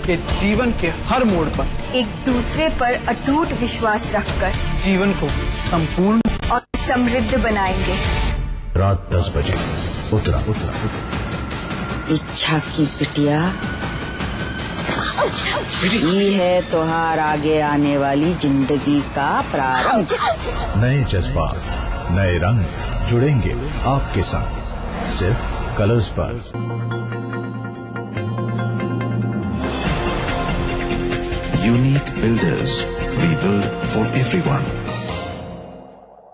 कि जीवन के हर मोड़ पर एक दूसरे पर अटूट विश्वास रखकर जीवन को संपूर्ण और समृद्ध बनाएंगे। रात 10 बजे उत्तरा। इच्छा की बिटिया ये है त्योहार आगे आने वाली जिंदगी का प्रारंभ। नए जज्बात, नए रंग जुड़ेंगे आपके साथ सिर्फ कलर्स पर। Unique builders, we build for everyone.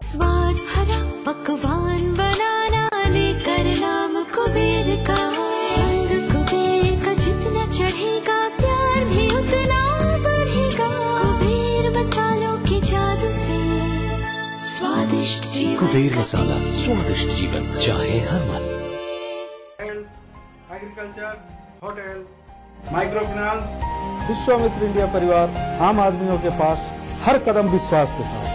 स्वाद भरा पकवान बनाना लेकर नाम कुबेर का। रंग कुबेर का जितना चढ़ेगा प्यार भी उतना बढ़ेगा। कुबेर मसालों के जादू से स्वादिष्ट जीवन। कुबेर मसाला, स्वादिष्ट जीवन चाहे हर मन। Agriculture, hotel, micro finance, Vishwamitra India परिवार आम आदमियों के पास हर कदम विश्वास के साथ।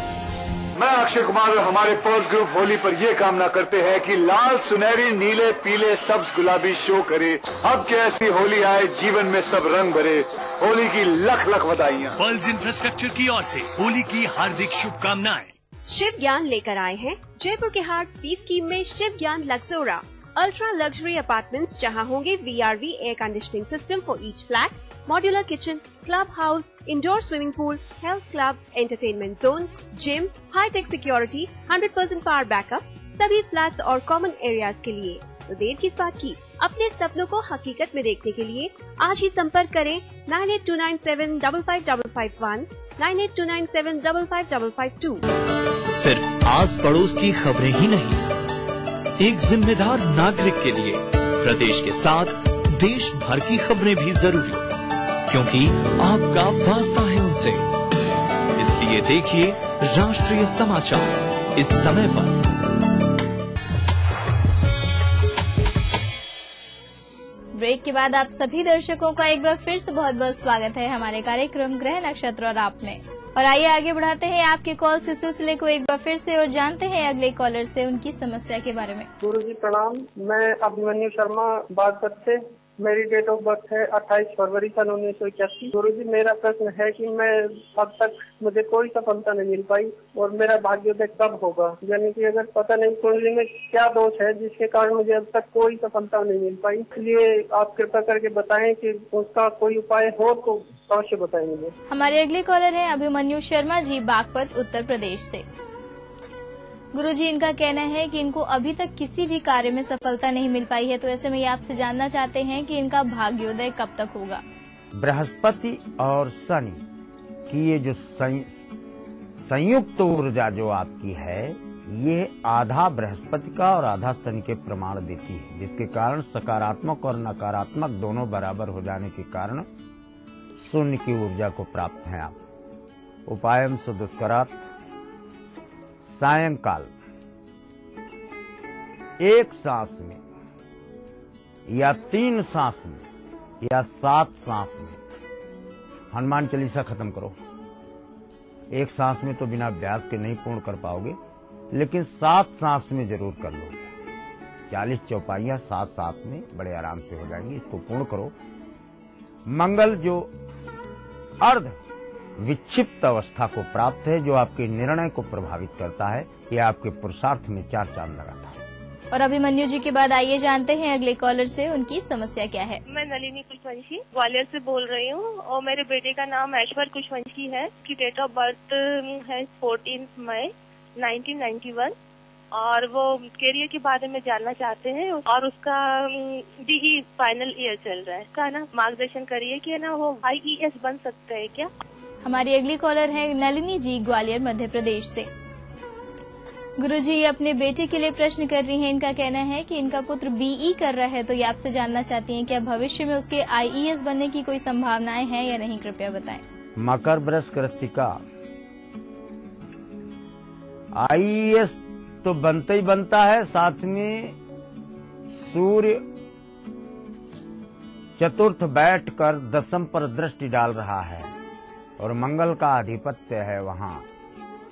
मैं अक्षय कुमार और हमारे पर्स ग्रुप होली पर ये कामना करते हैं कि लाल, सुनहरी, नीले, पीले, सब्ज, गुलाबी शो करे। अब की ऐसी होली आए, जीवन में सब रंग भरे। होली की लख लख बधाइयाँ। पर्ल्स इंफ्रास्ट्रक्चर की ओर से होली की हार्दिक शुभकामनाएं। शिव ज्ञान लेकर आए हैं जयपुर के हार्ट सी स्कीम में शिव ज्ञान लक्सोरा अल्ट्रा लग्जरी अपार्टमेंट्स, जहां होंगे VRV air conditioning system for each flat, modular kitchen, club house, indoor swimming pool, health club, entertainment zone, gym, hi-tech security, 100% power backup, सभी फ्लैट्स और कॉमन एरियाज के लिए। तो देर किस बात की, अपने सपनों को हकीकत में देखने के लिए आज ही संपर्क करें 9829755551, 9829755552। सिर्फ आस पड़ोस की खबरें ही नहीं, एक जिम्मेदार नागरिक के लिए प्रदेश के साथ देश भर की खबरें भी जरूरी, क्योंकि आपका वास्ता है उनसे। इसलिए देखिए राष्ट्रीय समाचार इस समय पर। ब्रेक के बाद आप सभी दर्शकों का एक बार फिर से बहुत बहुत स्वागत है हमारे कार्यक्रम ग्रह नक्षत्र और आप में। और आइए आगे बढ़ाते हैं आपके कॉल्स के सिलसिले को एक बार फिर से और जानते हैं अगले कॉलर से उनकी समस्या के बारे में। गुरुजी प्रणाम, मैं अभिमन्यु शर्मा बागपत से। मेरी डेट ऑफ बर्थ है 28 फरवरी सन 1981। गुरुजी मेरा प्रश्न है कि मैं अब तक मुझे कोई सफलता नहीं मिल पाई और मेरा भाग्योदय कब होगा, यानी कि अगर पता नहीं कुंडली में क्या दोष है जिसके कारण मुझे अब तक कोई सफलता नहीं मिल पाई, इसलिए आप कृपा करके बताएं कि उसका कोई उपाय हो तो अवश्य बताएंगे। हमारे अगले कॉलर हैं अभिमन्यु शर्मा जी, बागपत, उत्तर प्रदेश से। गुरुजी इनका कहना है कि इनको अभी तक किसी भी कार्य में सफलता नहीं मिल पाई है, तो ऐसे में ये आपसे जानना चाहते हैं कि इनका भाग्योदय कब तक होगा। बृहस्पति और शनि की ये जो संयुक्त ऊर्जा जो आपकी है, ये आधा बृहस्पति का और आधा शनि के प्रमाण देती है, जिसके कारण सकारात्मक और नकारात्मक दोनों बराबर हो जाने के कारण शून्य की ऊर्जा को प्राप्त हैं आप। उपायम सुदुष्करात्, सायंकाल एक सांस में या 3 सांस में या 7 सांस में हनुमान चालीसा खत्म करो। एक सांस में तो बिना अभ्यास के नहीं पूर्ण कर पाओगे, लेकिन 7 सांस में जरूर कर लोगे। 40 चौपाइयां 7-7 में बड़े आराम से हो जाएंगी। इसको पूर्ण करो। मंगल जो अर्ध विक्षिप्त अवस्था को प्राप्त है, जो आपके निर्णय को प्रभावित करता है, ये आपके पुरुषार्थ में 4 चांद लगाता है। और अभिमन्यु जी के बाद आइए जानते हैं अगले कॉलर से उनकी समस्या क्या है। मैं नलिनी कुशवंशी ग्वालियर से बोल रही हूँ और मेरे बेटे का नाम ऐश्वर कुशवंशी है। उसकी डेट ऑफ बर्थ है 14 मई 1991 और वो करियर के बारे में जानना चाहते हैं और उसका DE फाइनल ईयर चल रहा है। उसका ना मार्गदर्शन करिए कि ना वो IES बन सकते हैं क्या। हमारी अगली कॉलर है नलिनी जी, ग्वालियर, मध्य प्रदेश से। गुरुजी ये अपने बेटे के लिए प्रश्न कर रही हैं। इनका कहना है कि इनका पुत्र BE कर रहा है, तो ये आपसे जानना चाहती हैं क्या भविष्य में उसके IES बनने की कोई संभावनाएं हैं या नहीं, कृपया बताएं। मकर, वृष, कृत्तिका, IES तो बनता ही बनता है, साथ में सूर्य चतुर्थ बैठकर 10th पर दृष्टि डाल रहा है और मंगल का आधिपत्य है वहां,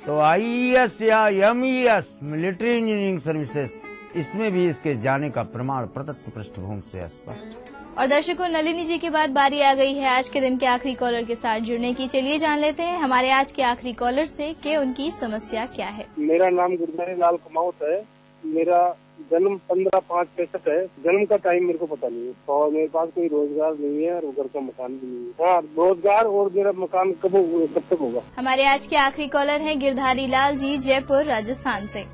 तो IES या MES मिलिट्री इंजीनियरिंग सर्विसेज, इसमें भी इसके जाने का प्रमाण प्रदत्त पृष्ठभूमि से स्पष्ट। और दर्शकों, नलिनी जी के बाद बारी आ गई है आज के दिन के आखिरी कॉलर के साथ जुड़ने की। चलिए जान लेते हैं हमारे आज के आखिरी कॉलर से कि उनकी समस्या क्या है। मेरा नाम गुरधारी लाल कमावत है। मेरा जन्म 15/5/65 है। जन्म का टाइम मेरे को पता नहीं है और मेरे पास कोई रोजगार नहीं है और घर का मकान भी नहीं है। हाँ, रोजगार और मेरा मकान कब तक होगा? हमारे आज के आखिरी कॉलर हैं गिरधारी लाल जी, जयपुर राजस्थान से।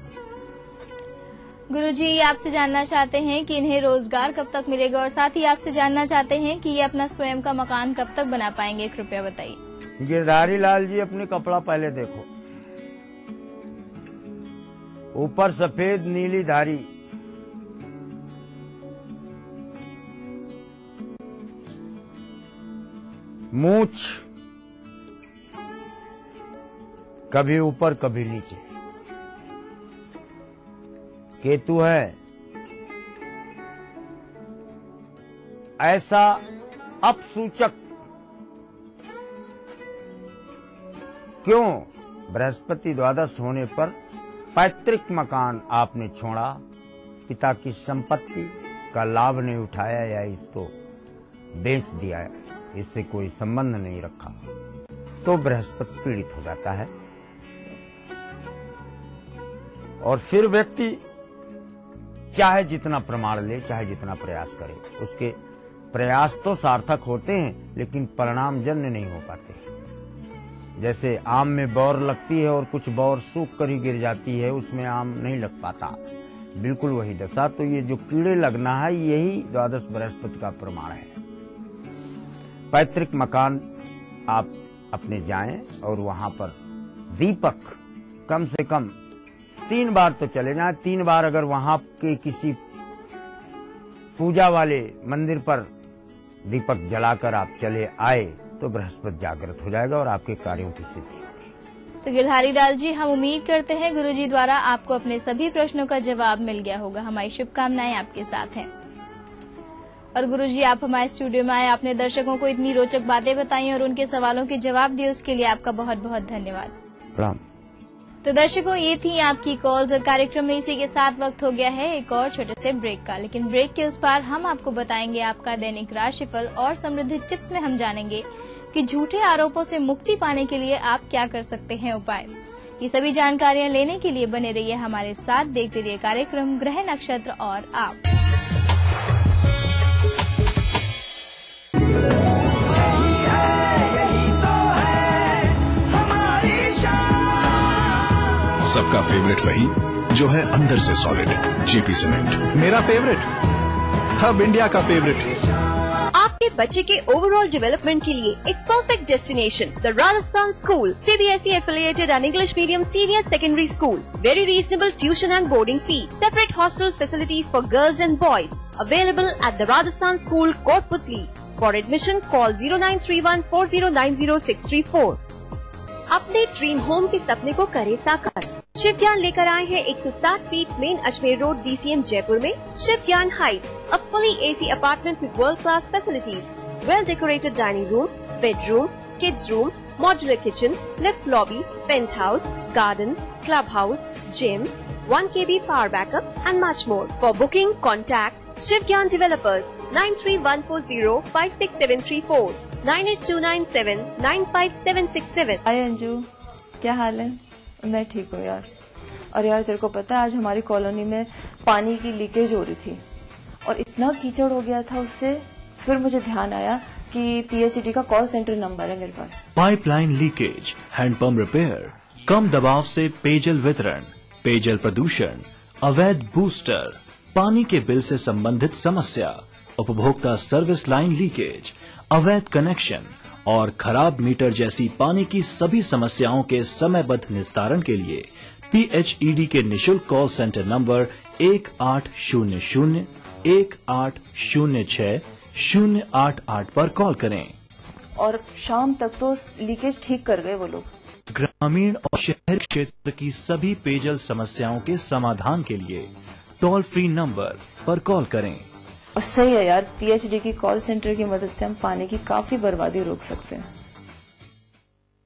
गुरुजी आपसे जानना चाहते हैं कि इन्हें रोजगार कब तक मिलेगा और साथ ही आपसे जानना चाहते हैं कि ये अपना स्वयं का मकान कब तक बना पाएंगे, कृपया बताइए। गिरधारी लाल जी, अपने कपड़ा पहले देखो। ऊपर सफेद नीली धारी, मूछ कभी ऊपर कभी नीचे, केतु है। ऐसा अपसूचक क्यों? बृहस्पति द्वादश होने पर पैतृक मकान आपने छोड़ा, पिता की संपत्ति का लाभ नहीं उठाया या इसको बेच दिया, इससे कोई संबंध नहीं रखा, तो बृहस्पति पीड़ित हो जाता है। और फिर व्यक्ति चाहे जितना प्रमाण ले, चाहे जितना प्रयास करे, उसके प्रयास तो सार्थक होते हैं लेकिन परिणाम जन्य नहीं हो पाते। जैसे आम में बौर लगती है और कुछ बौर सूख कर ही गिर जाती है, उसमें आम नहीं लग पाता, बिल्कुल वही दशा। तो ये जो कीड़े लगना है, यही द्वादश बृहस्पति का प्रमाण है। पैतृक मकान आप अपने जाएं और वहां पर दीपक कम से कम 3 बार तो चले जाए। 3 बार अगर वहां के किसी पूजा वाले मंदिर पर दीपक जलाकर आप चले आए तो बृहस्पति जागृत हो जाएगा और आपके कार्यों की सिद्धि होगी। तो गिरधारी लाल जी, हम उम्मीद करते हैं गुरुजी द्वारा आपको अपने सभी प्रश्नों का जवाब मिल गया होगा। हमारी शुभकामनाएं आपके साथ हैं। और गुरुजी, आप हमारे स्टूडियो में आए, आपने दर्शकों को इतनी रोचक बातें बताई और उनके सवालों के जवाब दिए, उसके लिए आपका बहुत बहुत धन्यवाद। प्रणाम। तो दर्शकों, ये थी आपकी कॉल्स और कार्यक्रम में इसी के साथ वक्त हो गया है एक और छोटे से ब्रेक का। लेकिन ब्रेक के उस पार हम आपको बताएंगे आपका दैनिक राशिफल और समृद्धि टिप्स में हम जानेंगे कि झूठे आरोपों से मुक्ति पाने के लिए आप क्या कर सकते हैं उपाय। ये सभी जानकारियां लेने के लिए बने रहिए हमारे साथ, देखते रहिए कार्यक्रम ग्रह नक्षत्र और आप। सबका फेवरेट वही जो है अंदर से सॉलिड, जेपी सीमेंट। मेरा फेवरेट, अब इंडिया का फेवरेट। आपके बच्चे के ओवरऑल डेवलपमेंट के लिए एक perfect destination, the Rajasthan school, CBSE affiliated and English medium senior secondary school. Very reasonable tuition and boarding fee. Separate hostel facilities for girls and boys. Available at the Rajasthan School, Kotputli. For admission, call 0931409064. अपने dream home के सपने को करे साकार। शिव ज्ञान लेकर आए हैं 160 feet main Ajmer road, DCM Jaipur में शिव ज्ञान height, a fully AC apartment with world class facilities, well decorated dining room, bedroom, kids room, modular kitchen, lift lobby, penthouse, garden, clubhouse, gym, 1 kb power backup and much more. For booking, contact Shiv Gyan Developers 9314056734 9829795767। हाय अंजू, क्या हाल है? मैं ठीक हूँ यार। और यार तेरे को पता है, आज हमारी कॉलोनी में पानी की लीकेज हो रही थी और इतना कीचड़ हो गया था उससे, फिर मुझे ध्यान आया कि PHED का कॉल सेंटर नंबर है मेरे पास। पाइपलाइन लीकेज, हैंडपंप रिपेयर, कम दबाव से पेयजल वितरण, पेयजल प्रदूषण, अवैध बूस्टर, पानी के बिल से संबंधित समस्या, उपभोक्ता सर्विस लाइन लीकेज, अवैध कनेक्शन और खराब मीटर जैसी पानी की सभी समस्याओं के समयबद्ध निस्तारण के लिए PHED के निशुल्क कॉल सेंटर नंबर 1800-1806-088 पर कॉल करें। और शाम तक तो लीकेज ठीक कर गए वो लोग। ग्रामीण और शहरी क्षेत्र की सभी पेयजल समस्याओं के समाधान के लिए टोल फ्री नंबर पर कॉल करें। और सही है यार, PHED की कॉल सेंटर की मदद से हम पानी की काफी बर्बादी रोक सकते हैं।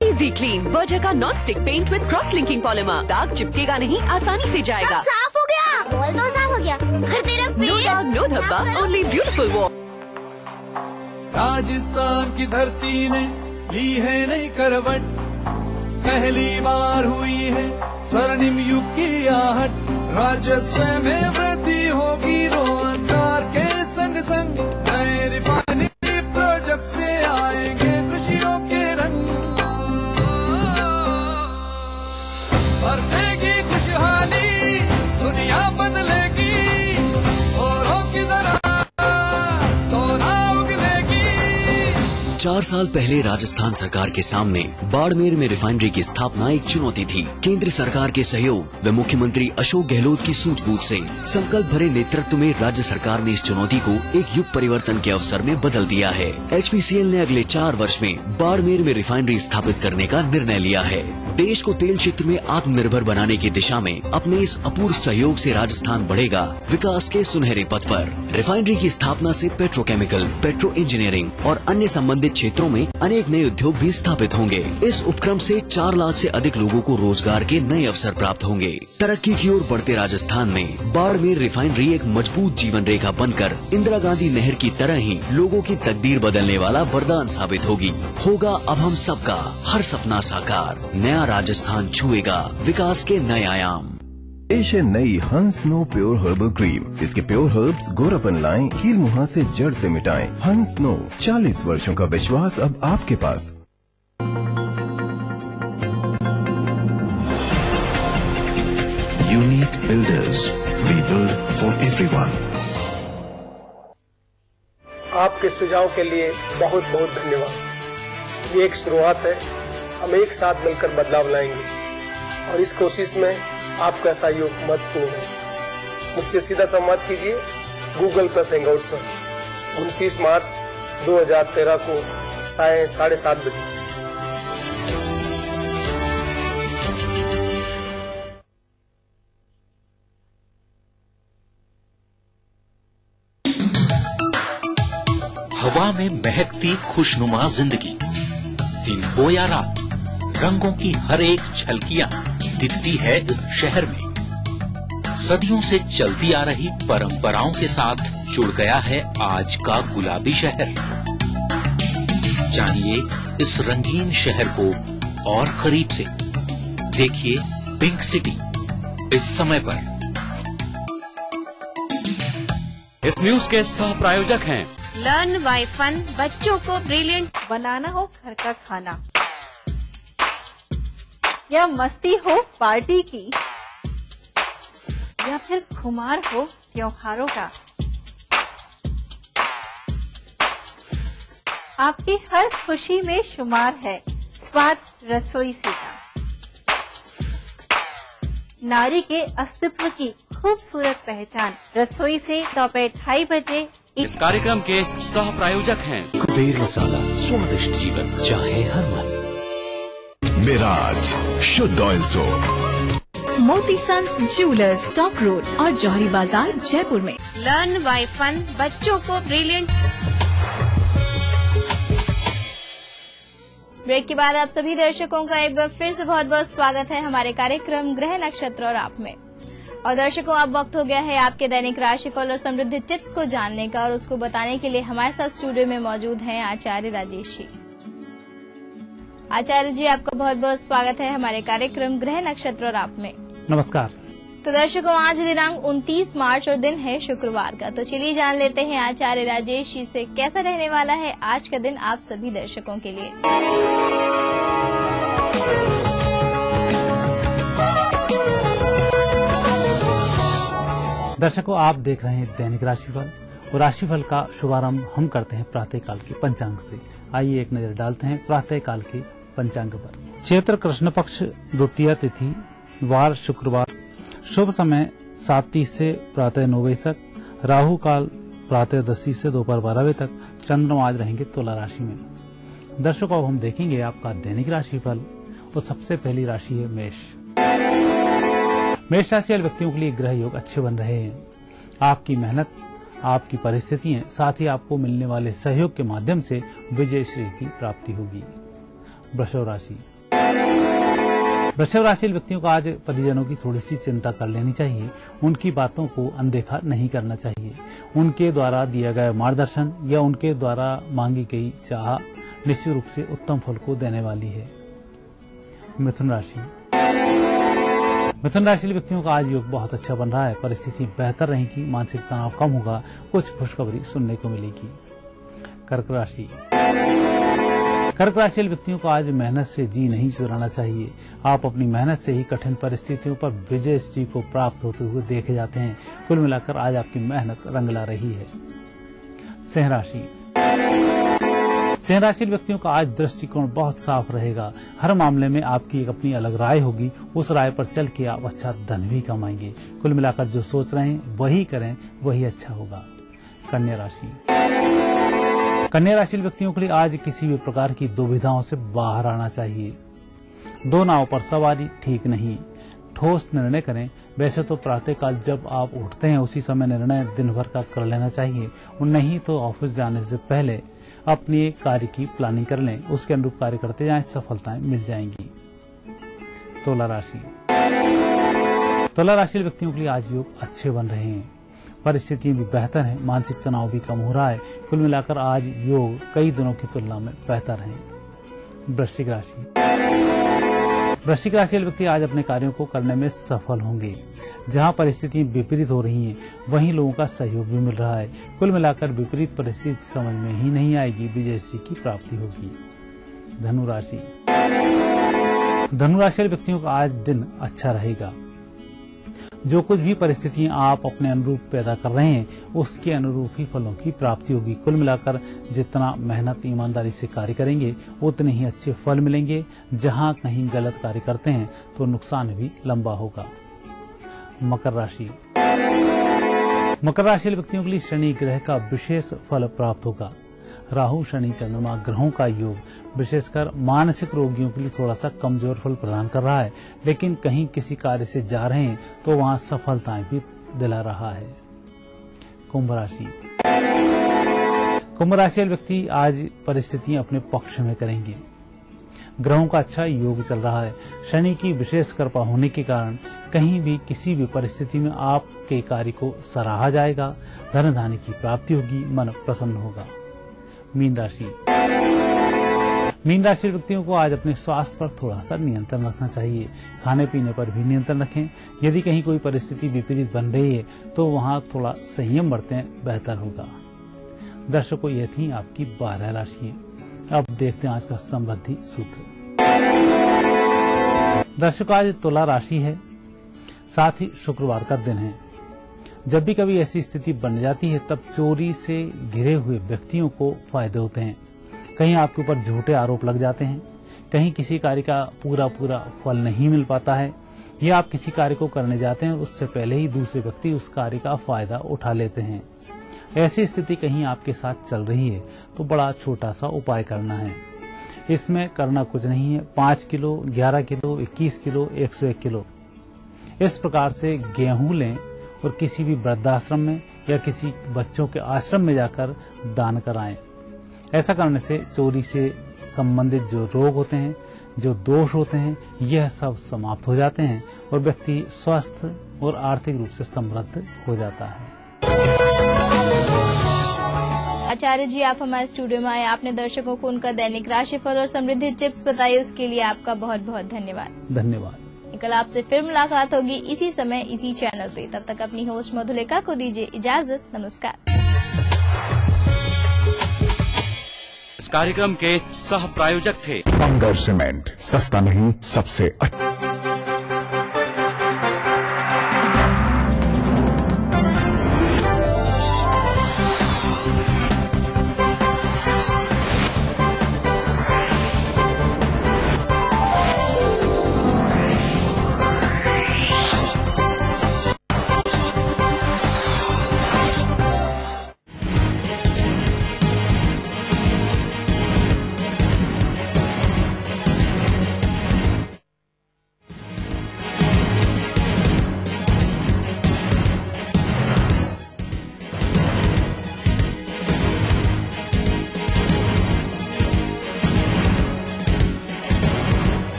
इजी क्लीन बर्जर का non stick paint with cross linking polymer, दाग चिपकेगा नहीं, आसानी से जाएगा। साफ हो गया, वॉल तो साफ हो गया, घर तेरा नो दाग, नो धब्बा, ओनली ब्यूटीफुल वॉल। राजस्थान की धरती ने ली है नई करवट, पहली बार हुई है स्वर्णिम युग की आहट, राजस्व में वृद्धि होगी रोजगार के संग संग, नए रिफाइनरी प्रोजेक्ट से आएंगे खुशियों के रंग, बरसेगी खुशहाली दुनिया बदलेगी, औरों की तरह सोना उगलेगी। 4 साल पहले राजस्थान सरकार के सामने बाड़मेर में रिफाइनरी की स्थापना एक चुनौती थी। केंद्र सरकार के सहयोग व मुख्यमंत्री अशोक गहलोत की सूझबूझ से संकल्प भरे नेतृत्व में राज्य सरकार ने इस चुनौती को एक युग परिवर्तन के अवसर में बदल दिया है। HPCL ने अगले 4 वर्ष में बाड़मेर में रिफाइनरी स्थापित करने का निर्णय लिया है। देश को तेल क्षेत्र में आत्मनिर्भर बनाने की दिशा में अपने इस अपूर्व सहयोग से राजस्थान बढ़ेगा विकास के सुनहरे पथ पर। रिफाइनरी की स्थापना से पेट्रोकेमिकल, पेट्रो इंजीनियरिंग और अन्य संबंधित क्षेत्रों में अनेक नए उद्योग भी स्थापित होंगे। इस उपक्रम से 4 लाख से अधिक लोगों को रोजगार के नए अवसर प्राप्त होंगे। तरक्की की ओर बढ़ते राजस्थान में बाड़मेर रिफाइनरी एक मजबूत जीवन रेखा बनकर इंदिरा गांधी नहर की तरह ही लोगों की तकदीर बदलने वाला वरदान साबित होगी। होगा अब हम सबका हर सपना साकार, नया राजस्थान छुएगा विकास के नए आयाम। पेश है नई हंस नो प्योर हर्बल क्रीम। इसके प्योर हर्ब्स गोरापन लाएं, कील मुहां से जड़ से मिटाएं। हंस नो, 40 वर्षों का विश्वास अब आपके पास। Unique builders, we build for everyone. आपके सुझाव के लिए बहुत बहुत धन्यवाद। ये एक शुरुआत है, हम एक साथ मिलकर बदलाव लाएंगे और इस कोशिश में आपका सहयोग महत्वपूर्ण है। मुझसे सीधा संवाद कीजिए गूगल प्लस हैंगआउट पर 29 मार्च 2013 को सायं 7:30 बजे। हवा में महकती खुशनुमा जिंदगी, दिन हो या रात, रंगों की हर एक झलकियां दिखती है इस शहर में। सदियों से चलती आ रही परंपराओं के साथ जुड़ गया है आज का गुलाबी शहर। जानिए इस रंगीन शहर को और करीब से। देखिए पिंक सिटी इस समय पर। इस न्यूज के सह प्रायोजक हैं लर्न बाय फन, बच्चों को ब्रिलियंट बनाना हो घर का खाना या मस्ती हो पार्टी की या फिर खुमार हो त्योहारों का, आपकी हर खुशी में शुमार है स्वाद रसोई से का। नारी के अस्तित्व की खूबसूरत पहचान रसोई से दोपहर 2:30 बजे। इस कार्यक्रम के सह प्रायोजक हैं कुबेर मसाला, स्वादिष्ट जीवन चाहे हर मन। मिराज शुद्ध ऑयल सोप। मोती सन्स ज्वेलर्स, टॉप रोड और जौहरी बाजार जयपुर में। लर्न बाय फन, बच्चों को ब्रिलियंट। ब्रेक के बाद आप सभी दर्शकों का एक बार फिर से बहुत बहुत स्वागत है हमारे कार्यक्रम ग्रह नक्षत्र और आप में। और दर्शकों, अब वक्त हो गया है आपके दैनिक राशिफल और समृद्धि टिप्स को जानने का, और उसको बताने के लिए हमारे साथ स्टूडियो में मौजूद हैं आचार्य राजेश जी। आचार्य जी, आपका बहुत बहुत स्वागत है हमारे कार्यक्रम ग्रह नक्षत्र और आप में। नमस्कार। तो दर्शकों, आज दिनांक 29 मार्च और दिन है शुक्रवार का। तो चलिए जान लेते हैं आचार्य राजेश जी से कैसा रहने वाला है आज का दिन आप सभी दर्शकों के लिए। दर्शकों, आप देख रहे हैं दैनिक राशिफल और राशिफल का शुभारंभ हम करते हैं प्रातःकाल के पंचांग से। आइए एक नजर डालते हैं प्रातःकाल के पंचांग पर। चैत्र कृष्ण पक्ष द्वितीया तिथि, वार शुक्रवार, शुभ समय 7:30 से प्रातः 9 बजे तक, राहु काल प्रातः 10 से दोपहर 12 बजे तक। चंद्रमा आज रहेंगे तुला राशि में। दर्शकों, अब हम देखेंगे आपका दैनिक राशिफल और सबसे पहली राशि है मेष। मेष राशि वाले व्यक्तियों के लिए ग्रह योग अच्छे बन रहे हैं। आपकी मेहनत, आपकी परिस्थितियां, साथ ही आपको मिलने वाले सहयोग के माध्यम से विजय श्री की प्राप्ति होगी। वृषभ राशि। वृषभ राशि व्यक्तियों को आज परिजनों की थोड़ी सी चिंता कर लेनी चाहिए। उनकी बातों को अनदेखा नहीं करना चाहिए। उनके द्वारा दिया गया मार्गदर्शन या उनके द्वारा मांगी गई चाह निश्चित रूप से उत्तम फल को देने वाली है। मिथुन राशि व्यक्तियों का आज योग बहुत अच्छा बन रहा है। परिस्थिति बेहतर रहेगी, मानसिक तनाव कम होगा, कुछ खुशखबरी सुनने को मिलेगी। कर्क राशि व्यक्तियों को आज मेहनत से जी नहीं चुराना चाहिए। आप अपनी मेहनत से ही कठिन परिस्थितियों पर विजय श्री को प्राप्त होते हुए देखे जाते हैं। कुल मिलाकर आज आपकी मेहनत रंग ला रही है। सिंह राशि व्यक्तियों का आज दृष्टिकोण बहुत साफ रहेगा। हर मामले में आपकी एक अपनी अलग राय होगी। उस राय पर चल के आप अच्छा धन भी कमाएंगे। कुल मिलाकर जो सोच रहे हैं वही करें, वही अच्छा होगा। कन्या राशि व्यक्तियों के लिए आज किसी भी प्रकार की दुविधाओं से बाहर आना चाहिए। दो नाव पर सवारी ठीक नहीं। ठोस निर्णय करें। वैसे तो प्रातःकाल जब आप उठते हैं उसी समय निर्णय दिन भर का कर लेना चाहिए। नहीं तो ऑफिस जाने से पहले अपने कार्य की प्लानिंग कर लें। उसके अनुरूप कार्य करते जाएं, सफलताएं मिल जाएंगी। तुला राशि व्यक्तियों के लिए आज योग अच्छे बन रहे हैं। परिस्थितियां भी बेहतर हैं, मानसिक तनाव भी कम हो रहा है। कुल मिलाकर आज योग कई दिनों की तुलना में बेहतर है। वृश्चिक राशि व्यक्ति आज अपने कार्यों को करने में सफल होंगे। जहां परिस्थितियां विपरीत हो रही हैं, वहीं लोगों का सहयोग भी मिल रहा है। कुल मिलाकर विपरीत परिस्थिति समझ में ही नहीं आएगी, विजयश्री की प्राप्ति होगी। धनु राशि व्यक्तियों का आज दिन अच्छा रहेगा। जो कुछ भी परिस्थितियां आप अपने अनुरूप पैदा कर रहे हैं, उसके अनुरूप ही फलों की प्राप्ति होगी। कुल मिलाकर जितना मेहनत ईमानदारी से कार्य करेंगे, उतने ही अच्छे फल मिलेंगे। जहां कहीं गलत कार्य करते हैं तो नुकसान भी लंबा होगा। मकर राशि व्यक्तियों के लिए शनि ग्रह का विशेष फल प्राप्त होगा। राहु, शनि, चंद्रमा ग्रहों का योग विशेषकर मानसिक रोगियों के लिए थोड़ा सा कमजोर फल प्रदान कर रहा है। लेकिन कहीं किसी कार्य से जा रहे हैं तो वहां सफलताएं भी दिला रहा है। कुंभ राशि व्यक्ति आज परिस्थितियां अपने पक्ष में करेंगे। ग्रहों का अच्छा योग चल रहा है। शनि की विशेष कृपा होने के कारण कहीं भी किसी भी परिस्थिति में आपके कार्य को सराहा जाएगा। धन धान्य की प्राप्ति होगी, मन प्रसन्न होगा। मीन राशि व्यक्तियों को आज अपने स्वास्थ्य पर थोड़ा सा नियंत्रण रखना चाहिए। खाने पीने पर भी नियंत्रण रखें। यदि कहीं कोई परिस्थिति विपरीत बन रही है तो वहां थोड़ा संयम बरतें, बेहतर होगा। दर्शकों, ये थी आपकी 12 राशियां। अब देखते हैं आज का समृद्धि सूत्र। दर्शकों, आज तुला राशि है, साथ ही शुक्रवार का दिन है। जब भी कभी ऐसी स्थिति बन जाती है तब चोरी से घिरे हुए व्यक्तियों को फायदे होते हैं। कहीं आपके ऊपर झूठे आरोप लग जाते हैं, कहीं किसी कार्य का पूरा फल नहीं मिल पाता है, या आप किसी कार्य को करने जाते हैं उससे पहले ही दूसरे व्यक्ति उस कार्य का फायदा उठा लेते हैं। ऐसी स्थिति कहीं आपके साथ चल रही है तो बड़ा छोटा सा उपाय करना है। इसमें करना कुछ नहीं है। 5 किलो, 11 किलो, 21 किलो, 101 किलो इस प्रकार से गेहूं लें और किसी भी वृद्धाश्रम में या किसी बच्चों के आश्रम में जाकर दान कराएं। ऐसा करने से चोरी से संबंधित जो रोग होते हैं, जो दोष होते हैं, यह सब समाप्त हो जाते हैं और व्यक्ति स्वस्थ और आर्थिक रूप से समृद्ध हो जाता है। आचार्य जी, आप हमारे स्टूडियो में आए, आपने दर्शकों को उनका दैनिक राशिफल और समृद्धि टिप्स बताई, उसके लिए आपका बहुत बहुत धन्यवाद। धन्यवाद। कल आपसे फिर मुलाकात होगी इसी समय इसी चैनल पे। तब तक अपनी होस्ट मधुलिका को दीजिए इजाजत। नमस्कार। इस कार्यक्रम के सह प्रायोजक थे अंगर सीमेंट, सस्ता नहीं सबसे अच्छा।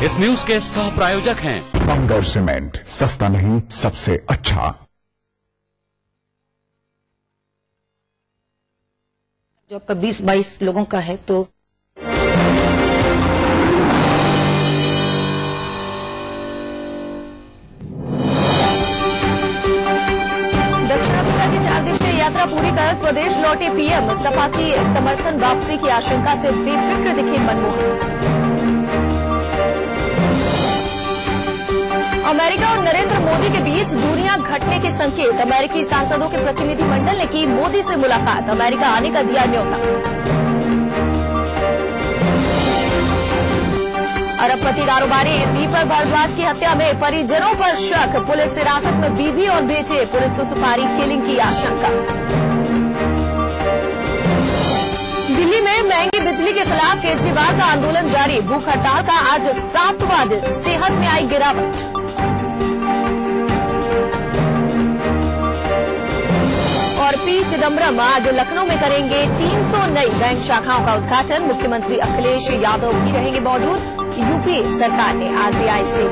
इस न्यूज के सह प्रायोजक हैं बंगर सीमेंट, सस्ता नहीं सबसे अच्छा। जो आपका 20-22 लोगों का है तो दक्षिण अफ्रीका की 4 दिवसीय यात्रा पूरी कर स्वदेश लौटे पीएम। सपा की समर्थन वापसी की आशंका से बेफिक्र दिखे मनमोहन। अमेरिका और नरेंद्र मोदी के बीच दूरियां घटने के संकेत। अमेरिकी सांसदों के प्रतिनिधिमंडल ने की मोदी से मुलाकात। अमेरिका आने का दिया न्योता। अरबपति कारोबारी दीपक भारद्वाज की हत्या में परिजनों पर शक। पुलिस हिरासत में बीवी और बेटे। पुलिस को सुपारी किलिंग की आशंका। दिल्ली में महंगी बिजली के खिलाफ केजरीवाल का आंदोलन जारी। भूख हड़ताल का आज 7वां दिन। सेहत में आई गिरावट। और पी चिदम्बरम आज लखनऊ में करेंगे 300 नई बैंक शाखाओं का उद्घाटन। मुख्यमंत्री अखिलेश यादव भी रहेंगे मौजूद। यूपी सरकार ने आरबीआई से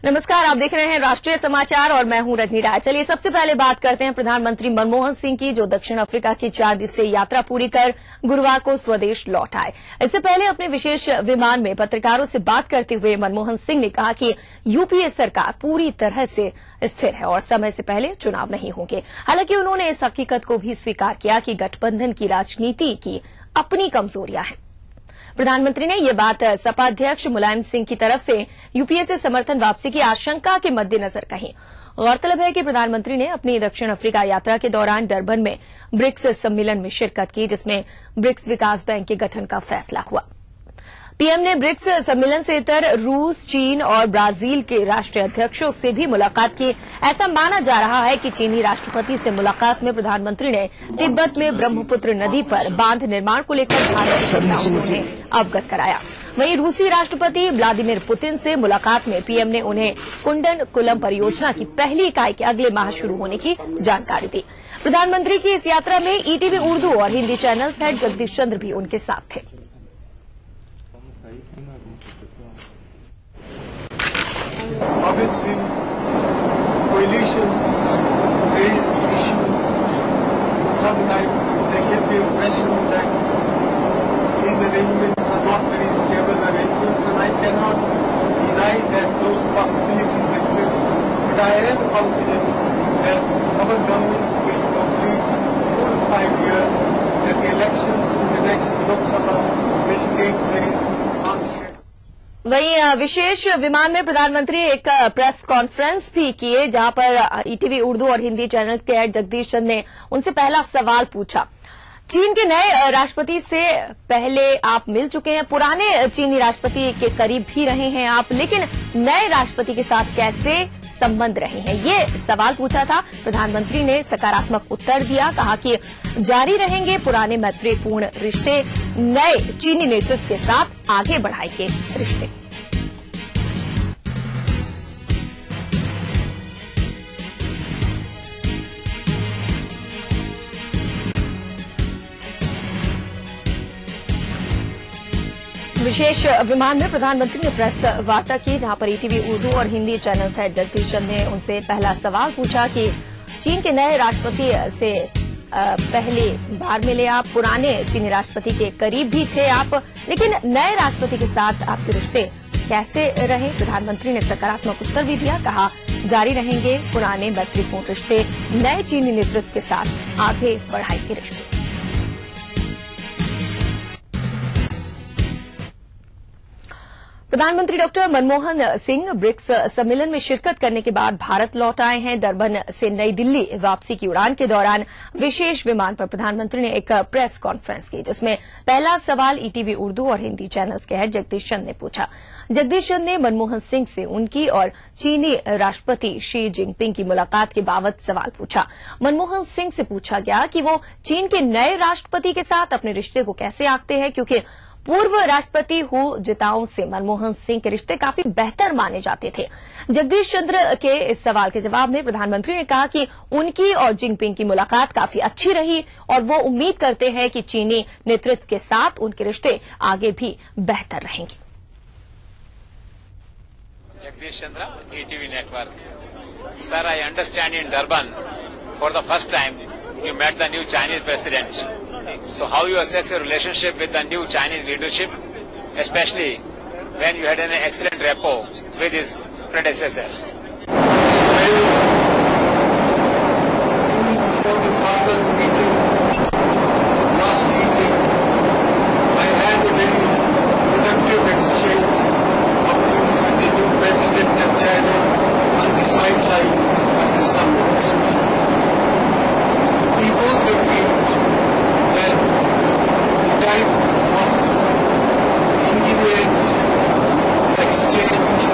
नमस्कार, आप देख रहे हैं राष्ट्रीय समाचार और मैं हूं रजनी राय। चलिए सबसे पहले बात करते हैं प्रधानमंत्री मनमोहन सिंह की, जो दक्षिण अफ्रीका की 4 दिवसीय यात्रा पूरी कर गुरुवार को स्वदेश लौट आए। इससे पहले अपने विशेष विमान में पत्रकारों से बात करते हुए मनमोहन सिंह ने कहा कि यूपीए सरकार पूरी तरह से स्थिर है और समय से पहले चुनाव नहीं होंगे। हालांकि उन्होंने इस हकीकत को भी स्वीकार किया कि गठबंधन की राजनीति की अपनी कमजोरियां हैं। प्रधानमंत्री ने ये बात सपा अध्यक्ष मुलायम सिंह की तरफ से यूपीए से समर्थन वापसी की आशंका के मद्देनजर कही। गौरतलब है कि प्रधानमंत्री ने अपनी दक्षिण अफ्रीका यात्रा के दौरान डरबन में ब्रिक्स सम्मेलन में शिरकत की, जिसमें ब्रिक्स विकास बैंक के गठन का फैसला हुआ। पीएम ने ब्रिक्स सम्मेलन से इतर रूस, चीन और ब्राजील के राष्ट्रीय अध्यक्षों से भी मुलाकात की। ऐसा माना जा रहा है कि चीनी राष्ट्रपति से मुलाकात में प्रधानमंत्री ने तिब्बत में ब्रह्मपुत्र नदी पर बांध निर्माण को लेकर भारत से अवगत कराया। वहीं रूसी राष्ट्रपति व्लादिमीर पुतिन से मुलाकात में पीएम ने उन्हें कुंडन कुलम परियोजना की पहली इकाई के अगले माह शुरू होने की जानकारी दी। प्रधानमंत्री की इस यात्रा में ईटीवी उर्दू और हिंदी चैनल्स हेड जगदीश चंद्र भी उनके साथ थे। Obviously, coalitions raise issues. Sometimes they give the impression that these arrangements are not very stable arrangements, and I cannot deny that those possibilities exist. But I am confident that our government will complete full 5 years, that the elections to the next Lok Sabha will take place. वहीं विशेष विमान में प्रधानमंत्री एक press conference भी किए, जहां पर ETV Urdu और हिंदी चैनल के हेड जगदीश चंद्र ने उनसे पहला सवाल पूछा। चीन के नए राष्ट्रपति से पहले आप मिल चुके हैं, पुराने चीनी राष्ट्रपति के करीब भी रहे हैं आप, लेकिन नए राष्ट्रपति के साथ कैसे संबंध रहे हैं, ये सवाल पूछा था। प्रधानमंत्री ने सकारात्मक उत्तर दिया, कहा कि जारी रहेंगे पुराने मैत्रीपूर्ण रिश्ते, नए चीनी नेतृत्व के साथ आगे बढ़ाएंगे रिश्ते। विशेष विमान में प्रधानमंत्री ने प्रेस वार्ता की, जहां पर ईटीवी उर्दू और हिंदी चैनल हेड जगदीश चंद्र ने उनसे पहला सवाल पूछा कि चीन के नए राष्ट्रपति से पहली बार मिले आप, पुराने चीनी राष्ट्रपति के करीब भी थे आप, लेकिन नए राष्ट्रपति के साथ आपके रिश्ते कैसे रहे। प्रधानमंत्री ने सकारात्मक उत्तर भी दिया, कहा जारी रहेंगे पुराने मैत्रीपूर्ण रिश्ते, नए चीनी नेतृत्व के साथ आगे बढ़ाएंगे रिश्ते। प्रधानमंत्री डॉक्टर मनमोहन सिंह ब्रिक्स सम्मेलन में शिरकत करने के बाद भारत लौट आए हैं। डरबन से नई दिल्ली वापसी की उड़ान के दौरान विशेष विमान पर प्रधानमंत्री ने एक प्रेस कॉन्फ्रेंस की, जिसमें पहला सवाल ईटीवी उर्दू और हिंदी चैनल्स के हेड जगदीश चंद्र ने पूछा। जगदीश चंद्र ने मनमोहन सिंह से उनकी और चीनी राष्ट्रपति शी जिनपिंग की मुलाकात के बाबत सवाल पूछा। मनमोहन सिंह से पूछा गया कि वो चीन के नए राष्ट्रपति के साथ अपने रिश्ते को कैसे आंकते हैं, क्योंकि पूर्व राष्ट्रपति हु जिताओ से मनमोहन सिंह के रिश्ते काफी बेहतर माने जाते थे। जगदीश चंद्र के इस सवाल के जवाब में प्रधानमंत्री ने कहा कि उनकी और जिनपिंग की मुलाकात काफी अच्छी रही और वो उम्मीद करते हैं कि चीनी नेतृत्व के साथ उनके रिश्ते आगे भी बेहतर रहेंगे। Jagdish Chandra, ETV Network. Sir, I understand in Durban, for the first time, you met the new Chinese president. So how you assess your relationship with the new Chinese leadership, especially when you had an excellent rapport with his predecessor? Before the farmer meeting last evening, I had a very productive exchange President of China on the sideline of the summit. We both agreed that the type of intimate exchanges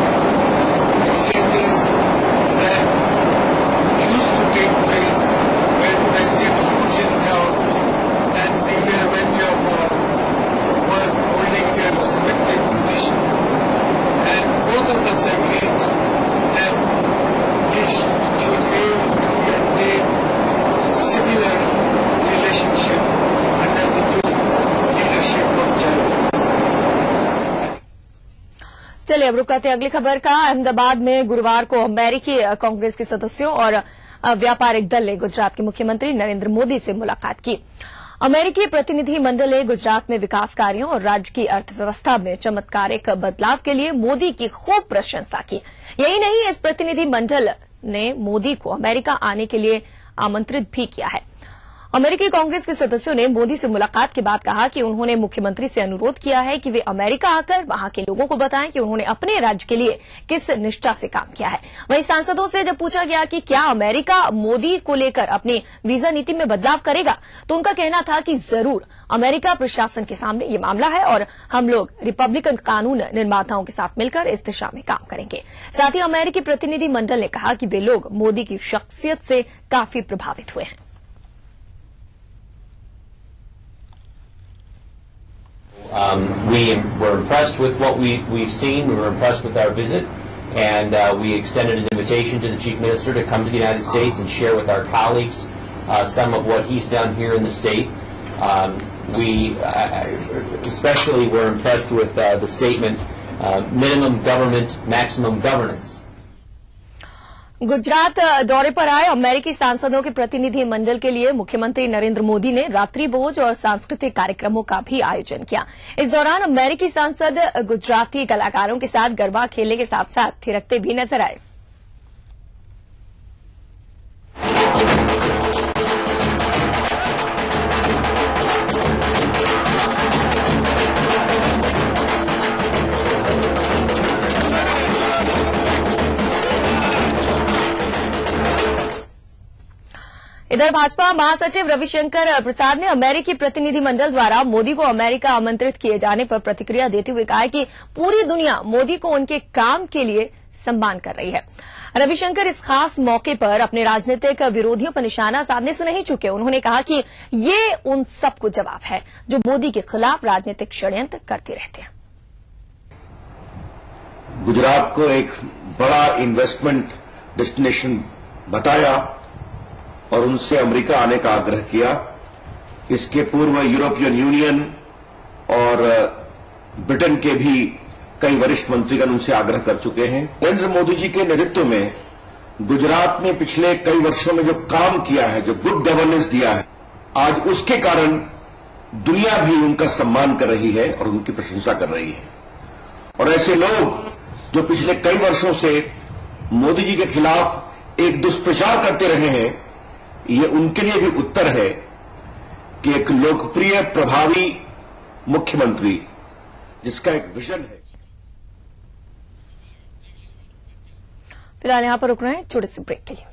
that used to take place when President Hu Jintao and Premier Wen Jiabao were holding their respective positions. And both of us agreed that we should aim to maintain similar relationship under the new leadership of China. चलिए अब रुक करते हैं अगली खबर का। अहमदाबाद में गुरुवार को अमेरिकी कांग्रेस के सदस्यों और व्यापारिक दल ने गुजरात के मुख्यमंत्री नरेंद्र मोदी से मुलाकात की। अमेरिकी प्रतिनिधि मंडल ने गुजरात में विकास कार्यों और राज्य की अर्थव्यवस्था में चमत्कारिक बदलाव के लिए मोदी की खूब प्रशंसा की। यही नहीं, इस प्रतिनिधि मंडल ने मोदी को अमेरिका आने के लिए आमंत्रित भी किया है। अमेरिकी कांग्रेस के सदस्यों ने मोदी से मुलाकात के बाद कहा कि उन्होंने मुख्यमंत्री से अनुरोध किया है कि वे अमेरिका आकर वहां के लोगों को बताएं कि उन्होंने अपने राज्य के लिए किस निष्ठा से काम किया है। वहीं सांसदों से जब पूछा गया कि क्या अमेरिका मोदी को लेकर अपनी वीजा नीति में बदलाव करेगा, तो उनका कहना था कि जरूर अमेरिका प्रशासन के सामने ये मामला है और हम लोग रिपब्लिकन कानून निर्माताओं के साथ मिलकर इस दिशा में काम करेंगे। साथ ही अमेरिकी प्रतिनिधि मंडल ने कहा कि वे लोग मोदी की शख्सियत से काफी प्रभावित हुए हैं। We were impressed with what we've seen. We were impressed with our visit, and we extended an invitation to the Chief Minister to come to the United States and share with our colleagues some of what he's done here in the state. We especially were impressed with the statement, minimum government, maximum governance. Gujarat दौरे पर आए अमेरिकी सांसदों के प्रतिनिधि मंडल के लिए मुख्यमंत्री नरेंद्र मोदी ने रात्रि भोज और सांस्कृतिक कार्यक्रमों का भी आयोजन किया। इस दौरान अमेरिकी सांसद गुजराती कलाकारों के साथ गरबा खेलने के साथ साथ थिरकते भी नजर आए। इधर भाजपा महासचिव रविशंकर प्रसाद ने अमेरिकी प्रतिनिधिमंडल द्वारा मोदी को अमेरिका आमंत्रित किए जाने पर प्रतिक्रिया देते हुए कहा कि पूरी दुनिया मोदी को उनके काम के लिए सम्मान कर रही है। रविशंकर इस खास मौके पर अपने राजनीतिक विरोधियों पर निशाना साधने से नहीं चुके। उन्होंने कहा कि ये उन सबको जवाब है जो मोदी के खिलाफ राजनीतिक षड्यंत्र करते रहते हैं। गुजरात को एक बड़ा इन्वेस्टमेंट डेस्टिनेशन बताया और उनसे अमेरिका आने का आग्रह किया। इसके पूर्व यूरोपियन यूनियन और ब्रिटेन के भी कई वरिष्ठ मंत्रीगण उनसे आग्रह कर चुके हैं। नरेंद्र मोदी जी के नेतृत्व में गुजरात ने पिछले कई वर्षों में जो काम किया है, जो गुड गवर्नेंस दिया है, आज उसके कारण दुनिया भी उनका सम्मान कर रही है और उनकी प्रशंसा कर रही है। और ऐसे लोग जो पिछले कई वर्षों से मोदी जी के खिलाफ एक दुष्प्रचार करते रहे हैं, ये उनके लिए भी उत्तर है कि एक लोकप्रिय प्रभावी मुख्यमंत्री जिसका एक विजन है। फिलहाल यहां पर रुक रहे हैं छोटे से ब्रेक के लिए।